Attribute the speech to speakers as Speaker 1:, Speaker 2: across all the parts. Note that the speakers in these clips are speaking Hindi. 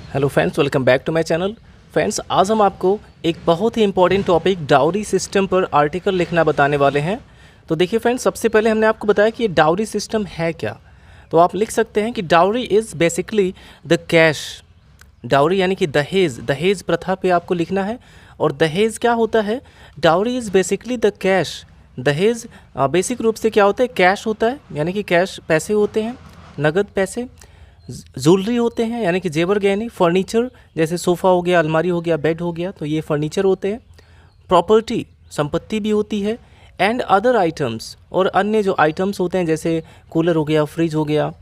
Speaker 1: Hello friends, welcome back to my channel. Friends, आज हम आपको एक बहुत ही इंपॉर्टेंट टॉपिक डाउरी सिस्टम पर आर्टिकल लिखना बताने वाले हैं। तो देखिए फ्रेंड्स, सबसे पहले हमने आपको बताया कि ये डाउरी सिस्टम है क्या। तो आप लिख सकते हैं कि dowry is basically the cash. Dowry यानी कि दहेज, दहेज प्रथा पे आपको लिखना है। और दहेज क्या होता है? Dowry is basically the cash. दहेज बेसिक रूप से क्या होता है? कैश होता है, यानी कि कैश पैसे होते हैं, नगद पैसे। ज्वेलरी होते हैं यानी कि जेवर गहने। फर्नीचर जैसे सोफ़ा हो गया, अलमारी हो गया, बेड हो गया, तो ये फर्नीचर होते हैं। प्रॉपर्टी संपत्ति भी होती है। एंड अदर आइटम्स, और अन्य जो आइटम्स होते हैं जैसे कूलर हो गया, फ्रिज हो गया,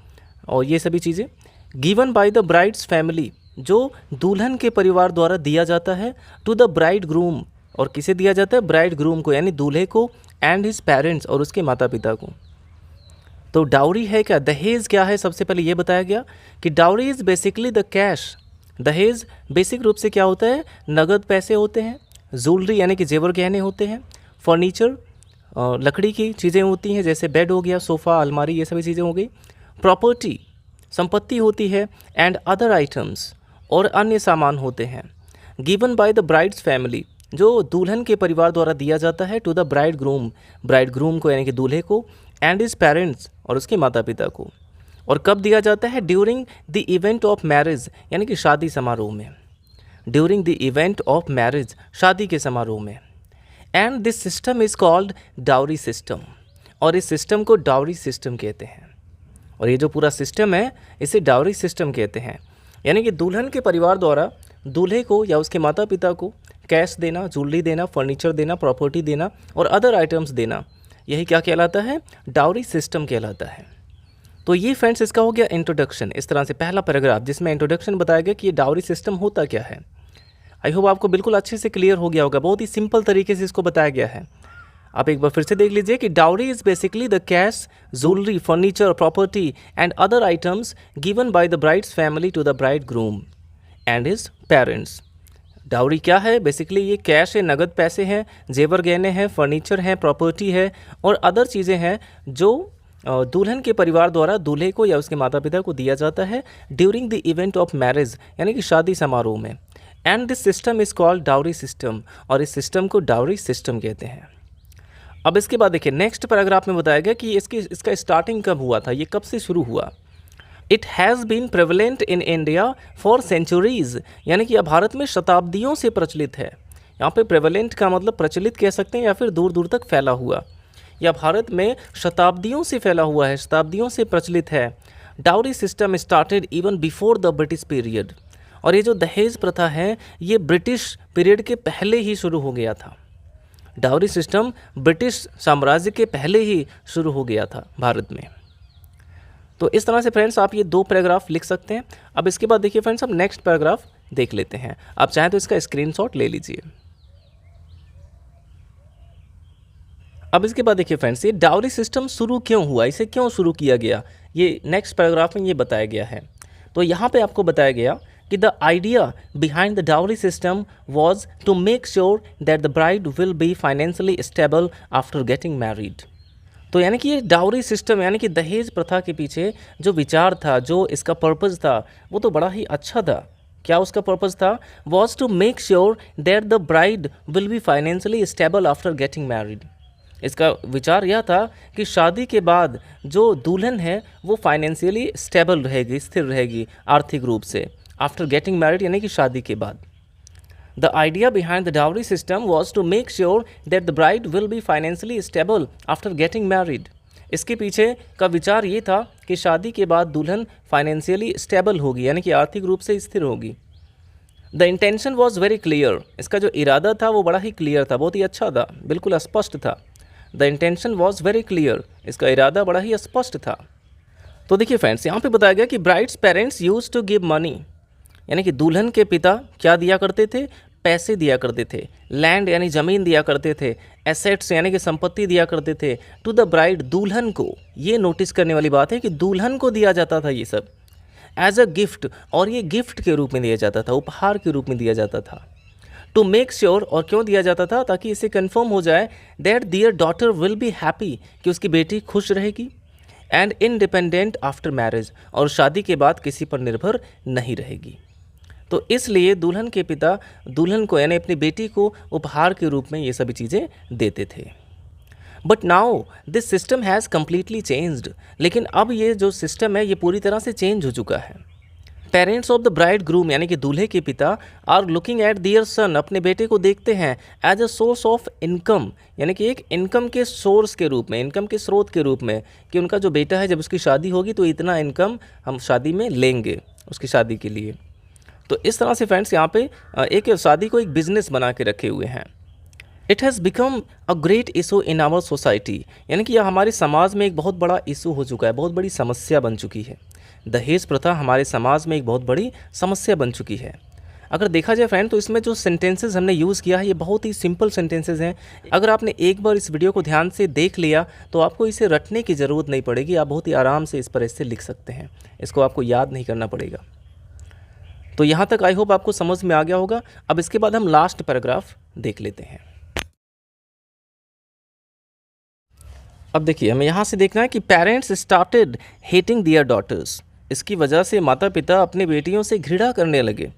Speaker 1: और ये सभी चीज़ें given by the bride's family, जो दुल्हन के परिवार द्वारा दिया जाता है टू द ब्राइड ग्रूम। और किसे दिया जाता है? ब्राइड ग्रूम को, यानी दूल्हे को, एंड हिज पेरेंट्स, और उसके माता पिता को। तो डाउरी है क्या? दहेज क्या है? सबसे पहले ये बताया गया कि dowry is basically the cash. दहेज बेसिक रूप से क्या होता है? नगद पैसे होते हैं। ज्वेलरी यानी कि जेवर गहने होते हैं। फर्नीचर लकड़ी की चीज़ें होती हैं, जैसे बेड हो गया, सोफ़ा, अलमारी, ये सभी चीज़ें हो गई। प्रॉपर्टी संपत्ति होती है। एंड अदर आइटम्स, और अन्य सामान होते हैं। Given by the bride's family, जो दुल्हन के परिवार द्वारा दिया जाता है to the bridegroom, bridegroom को यानी कि दूल्हे को, एंड हिज पेरेंट्स, और उसके माता पिता को। और कब दिया जाता है? During the event of marriage, यानी कि शादी समारोह में। During the event of marriage, शादी के समारोह में। And this system is called dowry system, और इस सिस्टम को डाउरी सिस्टम कहते हैं। और ये जो पूरा सिस्टम है, इसे डाउरी सिस्टम कहते हैं। यानी कि दुल्हन के परिवार द्वारा दूल्हे को या उसके माता पिता को कैश देना, ज्वेलरी देना, फर्नीचर देना, प्रॉपर्टी देना, और अदर आइटम्स देना, यही क्या कहलाता है? डाउरी सिस्टम कहलाता है। तो ये फ्रेंड्स इसका हो गया इंट्रोडक्शन। इस तरह से पहला पैराग्राफ जिसमें इंट्रोडक्शन बताया गया कि ये डाउरी सिस्टम होता क्या है। आई होप आपको बिल्कुल अच्छे से क्लियर हो गया होगा। बहुत ही सिंपल तरीके से इसको बताया गया है। आप एक बार फिर से देख लीजिए कि dowry is basically the cash, jewellery, furniture, property, and other items given by the bride's family to the bridegroom and his parents. Dowry क्या है? बेसिकली ये कैश है, नगद पैसे हैं, जेवर गहने हैं, फर्नीचर हैं, प्रॉपर्टी है, और अदर चीज़ें हैं जो दुल्हन के परिवार द्वारा दूल्हे को या उसके माता पिता को दिया जाता है during the event of marriage, यानी कि शादी समारोह में। And this system is called dowry system, और इस सिस्टम को डाउरी सिस्टम कहते हैं। अब इसके बाद देखिए नेक्स्ट पैराग्राफ में बताया गया कि इसका स्टार्टिंग कब हुआ था, ये कब से शुरू हुआ। It has been prevalent in India for centuries, यानी कि यह भारत में शताब्दियों से प्रचलित है। यहाँ पे प्रेवलेंट का मतलब प्रचलित कह सकते हैं, या फिर दूर दूर तक फैला हुआ। यह भारत में शताब्दियों से फैला हुआ है, शताब्दियों से प्रचलित है। Dowry system started even before the British period, और ये जो दहेज प्रथा है ये ब्रिटिश पीरियड के पहले ही शुरू हो गया था। डाउरी सिस्टम ब्रिटिश साम्राज्य के पहले ही शुरू हो गया था भारत में। तो इस तरह से फ्रेंड्स आप ये दो पैराग्राफ लिख सकते हैं। अब इसके बाद देखिए फ्रेंड्स, हम नेक्स्ट पैराग्राफ देख लेते हैं। आप चाहें तो इसका स्क्रीनशॉट ले लीजिए। अब इसके बाद देखिए फ्रेंड्स, ये डाउरी सिस्टम शुरू क्यों हुआ, इसे क्यों शुरू किया गया, ये नेक्स्ट पैराग्राफ में ये बताया गया है। तो यहाँ पे आपको बताया गया कि the idea behind the dowry system was to make sure that the bride will be financially stable after getting married. तो यानी कि ये डाउरी सिस्टम यानी कि दहेज प्रथा के पीछे जो विचार था, जो इसका पर्पज़ था, वो तो बड़ा ही अच्छा था। क्या उसका पर्पज़ था? Was to make sure that the bride will be financially stable after getting married. इसका विचार यह था कि शादी के बाद जो दुल्हन है वो फाइनेंशियली स्टेबल रहेगी, स्थिर रहेगी आर्थिक रूप से, आफ्टर गेटिंग मैरिड यानी कि शादी के बाद। The idea behind the dowry system was to make sure that the bride will be financially stable after getting married. इसके पीछे का विचार ये था कि शादी के बाद दुल्हन फाइनेंशियली स्टेबल होगी, यानी कि आर्थिक रूप से स्थिर होगी। The intention was very clear. इसका जो इरादा था वो बड़ा ही क्लियर था, बहुत ही अच्छा था, बिल्कुल स्पष्ट था। The intention was very clear. इसका इरादा बड़ा ही स्पष्ट था। तो देखिए फ्रेंड्स, यहाँ पे बताया गया कि bride's parents used to give money, यानी कि दुल्हन के पिता क्या दिया करते थे? पैसे दिया करते थे। लैंड यानी ज़मीन दिया करते थे। एसेट्स यानी कि संपत्ति दिया करते थे टू द ब्राइड, दुल्हन को। ये नोटिस करने वाली बात है कि दुल्हन को दिया जाता था ये सब एज अ गिफ्ट, और ये गिफ्ट के रूप में दिया जाता था, उपहार के रूप में दिया जाता था। टू मेक श्योर, और क्यों दिया जाता था? ताकि इसे कन्फर्म हो जाए that their daughter will be happy, कि उसकी बेटी खुश रहेगी, एंड इंडिपेंडेंट आफ्टर मैरिज, और शादी के बाद किसी पर निर्भर नहीं रहेगी। तो इसलिए दुल्हन के पिता दुल्हन को यानी अपनी बेटी को उपहार के रूप में ये सभी चीज़ें देते थे। But now this system has completely changed, लेकिन अब ये जो सिस्टम है ये पूरी तरह से चेंज हो चुका है। Parents of the bridegroom यानी कि दूल्हे के पिता are looking at their son, अपने बेटे को देखते हैं as a source of income, यानी कि एक इनकम के सोर्स के रूप में, इनकम के स्रोत के रूप में, कि उनका जो बेटा है जब उसकी शादी होगी तो इतना इनकम हम शादी में लेंगे उसकी शादी के लिए। तो इस तरह से फ्रेंड्स यहाँ पे एक शादी को एक बिजनेस बना के रखे हुए हैं। It has become a great issue in our society, यानी कि यह हमारे समाज में एक बहुत बड़ा इशू हो चुका है, बहुत बड़ी समस्या बन चुकी है। दहेज प्रथा हमारे समाज में एक बहुत बड़ी समस्या बन चुकी है। अगर देखा जाए फ्रेंड तो इसमें जो सेंटेंसेस हमने यूज़ किया है ये बहुत ही सिंपल सेंटेंसेस हैं। अगर आपने एक बार इस वीडियो को ध्यान से देख लिया तो आपको इसे रटने की ज़रूरत नहीं पड़ेगी, आप बहुत ही आराम से इस पर ऐसे लिख सकते हैं, इसको आपको याद नहीं करना पड़ेगा। तो यहाँ तक आई होप आपको समझ में आ गया होगा। अब इसके बाद हम लास्ट पैराग्राफ देख लेते हैं। अब देखिए हमें यहाँ से देखना है कि पेरेंट्स स्टार्टेड हेटिंग दियर डॉटर्स, इसकी वजह से माता पिता अपनी बेटियों से घृणा करने लगे।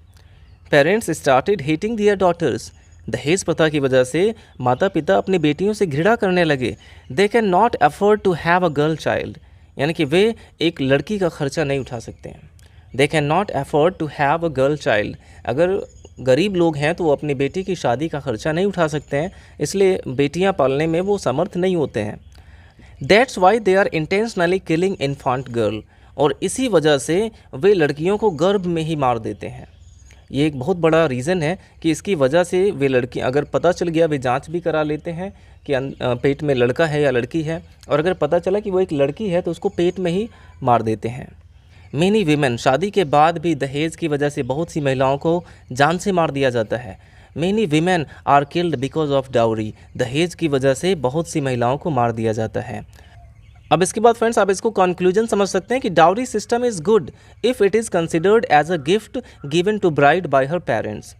Speaker 1: पेरेंट्स स्टार्टेड हेटिंग दियर डॉटर्स, दहेज प्रथा की वजह से माता पिता अपनी बेटियों से घृणा करने लगे। They can not afford to have a girl child, यानी कि वे एक लड़की का खर्चा नहीं उठा सकते हैं। They can not afford to have a girl child, अगर गरीब लोग हैं तो वो अपनी बेटी की शादी का खर्चा नहीं उठा सकते हैं, इसलिए बेटियां पालने में वो समर्थ नहीं होते हैं। That's why they are intentionally killing infant girl, और इसी वजह से वे लड़कियों को गर्भ में ही मार देते हैं। ये एक बहुत बड़ा रीज़न है कि इसकी वजह से वे लड़की, अगर पता चल गया वे जांच भी करा लेते हैं कि पेट में लड़का है या लड़की है, और अगर पता चला कि वो एक लड़की है तो उसको पेट में ही मार देते हैं। मेनी वीमेन, शादी के बाद भी दहेज की वजह से बहुत सी महिलाओं को जान से मार दिया जाता है। Many women are killed because of dowry, दहेज की वजह से बहुत सी महिलाओं को मार दिया जाता है। अब इसके बाद फ्रेंड्स आप इसको कंक्लूजन समझ सकते हैं कि dowry system is good if it is considered as a gift given to bride by her parents.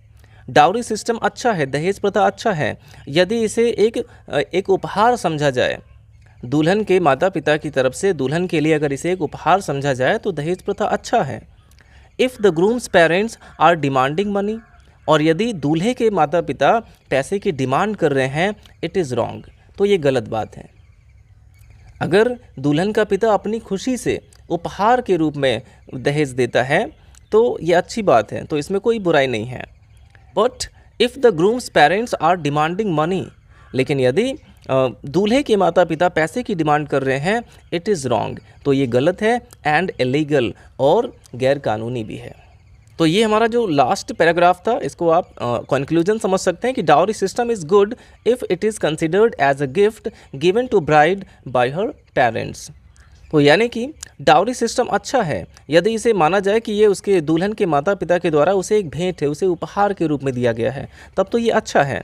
Speaker 1: Dowry system अच्छा है, दहेज प्रथा अच्छा है यदि इसे एक उपहार समझा जाए, दुल्हन के माता पिता की तरफ से दुल्हन के लिए अगर इसे एक उपहार समझा जाए तो दहेज प्रथा अच्छा है। If the groom's parents are demanding money, और यदि दूल्हे के माता पिता पैसे की डिमांड कर रहे हैं, इट इज़ रॉन्ग, तो ये गलत बात है। अगर दुल्हन का पिता अपनी खुशी से उपहार के रूप में दहेज देता है तो ये अच्छी बात है, तो इसमें कोई बुराई नहीं है। But if the groom's parents are demanding money, लेकिन यदि दूल्हे के माता पिता पैसे की डिमांड कर रहे हैं, इट इज़ रॉन्ग, तो ये गलत है एंड इलीगल, और गैर कानूनी भी है। तो ये हमारा जो लास्ट पैराग्राफ था इसको आप कंक्लूजन समझ सकते हैं कि dowry system is good if it is considered as a gift given to bride by her parents. तो यानी कि डाउरी सिस्टम अच्छा है यदि इसे माना जाए कि ये उसके दुल्हन के माता पिता के द्वारा उसे एक भेंट है, उसे उपहार के रूप में दिया गया है, तब तो ये अच्छा है।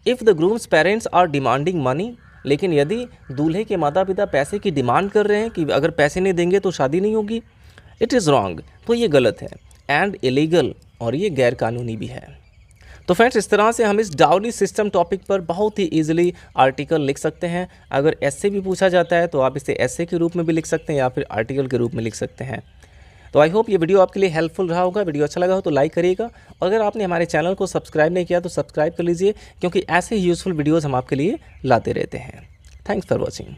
Speaker 1: If the groom's parents are demanding money, लेकिन यदि दूल्हे के माता पिता पैसे की डिमांड कर रहे हैं कि अगर पैसे नहीं देंगे तो शादी नहीं होगी, इट इज़ रॉन्ग, तो ये गलत है एंड इलीगल, और ये गैर कानूनी भी है। तो फ्रेंड्स इस तरह से हम इस डाउरी सिस्टम टॉपिक पर बहुत ही इजीली आर्टिकल लिख सकते हैं। अगर ऐसे भी पूछा जाता है तो आप इसे ऐसे के रूप में भी लिख सकते हैं या फिर आर्टिकल के रूप में लिख सकते हैं। तो आई होप ये वीडियो आपके लिए हेल्पफुल रहा होगा। वीडियो अच्छा लगा हो तो लाइक करिएगा, और अगर आपने हमारे चैनल को सब्सक्राइब नहीं किया तो सब्सक्राइब कर लीजिए, क्योंकि ऐसे ही यूज़फुल वीडियोज़ हम आपके लिए लाते रहते हैं। Thanks for watching.